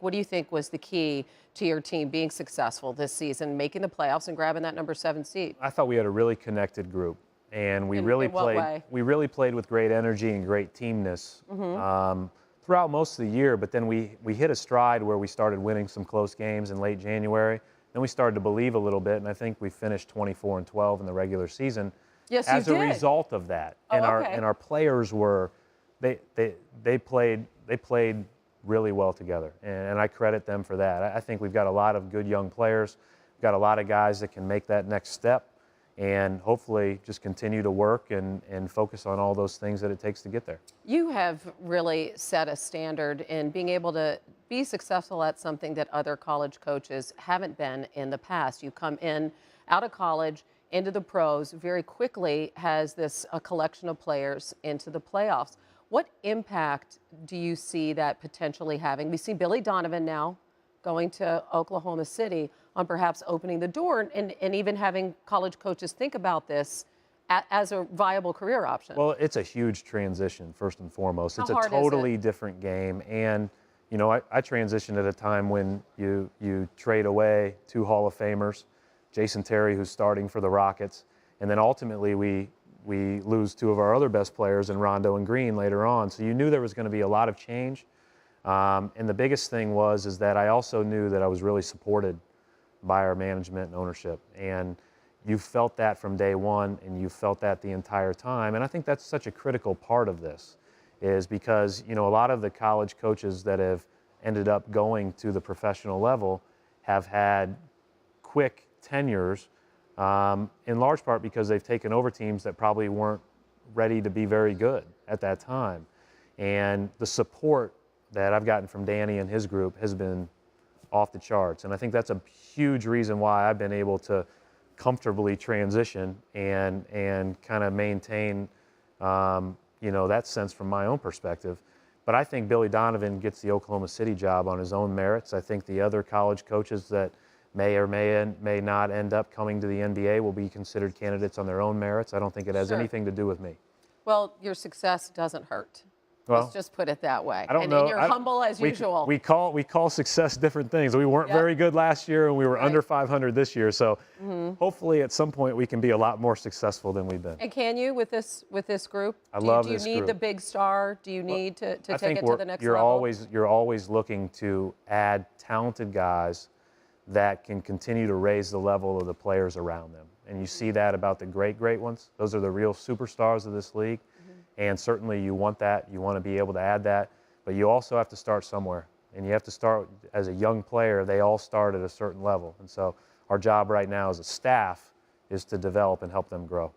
What do you think was the key to your team being successful this season, making the playoffs and grabbing that number 7 seed? I thought we had a really connected group, and In what way? we really played with great energy and great teamness throughout most of the year. But then we hit a stride where we started winning some close games in late January. Then we started to believe a little bit, and I think we finished 24-12 in the regular season. Yes, as you a did. result of that. Oh, And okay. our players were they played really well together, and I credit them for that. I think we've got a lot of good young players. We've got a lot of guys that can make that next step, and hopefully just continue to work and focus on all those things that it takes to get there. You have really set a standard in being able to be successful at something that other college coaches haven't been in the past. You come in out of college into the pros very quickly, has this a collection of players into the playoffs. What impact do you see that potentially having? We see Billy Donovan now going to Oklahoma City on perhaps opening the door and even having college coaches think about this as a viable career option. Well, it's a huge transition, first and foremost. It's How a hard is it? totally different game. And, you know, I transitioned at a time when you trade away 2 Hall of Famers, Jason Terry, who's starting for the Rockets, and then ultimately we lose 2 of our other best players in Rondo and Green later on. So you knew there was going to be a lot of change. And the biggest thing is that I also knew that I was really supported by our management and ownership. And you felt that from day one, and you felt that the entire time. And I think that's such a critical part of this, is because, you know, a lot of the college coaches that have ended up going to the professional level have had quick tenures, in large part because they've taken over teams that probably weren't ready to be very good at that time. And the support that I've gotten from Danny and his group has been off the charts. And I think that's a huge reason why I've been able to comfortably transition and kind of maintain, you know, that sense from my own perspective. But I think Billy Donovan gets the Oklahoma City job on his own merits. I think the other college coaches that may or may not end up coming to the NBA will be considered candidates on their own merits. I don't think it has Sure. anything to do with me. Well, your success doesn't hurt. Well, Let's just put it that way. I don't and, know. And you're humble as usual. We call success different things. We weren't Yep. very good last year, and we were Right. under 500 this year. So hopefully at some point we can be a lot more successful than we've been. And can you with this group? I love do you this need group. the big star? Do you need to I take think it to the next you're level? you're always looking to add talented guys that can continue to raise the level of the players around them. And you see that about the great ones. Those are the real superstars of this league. And certainly you want that. You want to be able to add that. But you also have to start somewhere. And you have to start as a young player. They all start at a certain level. And so our job right now as a staff is to develop and help them grow.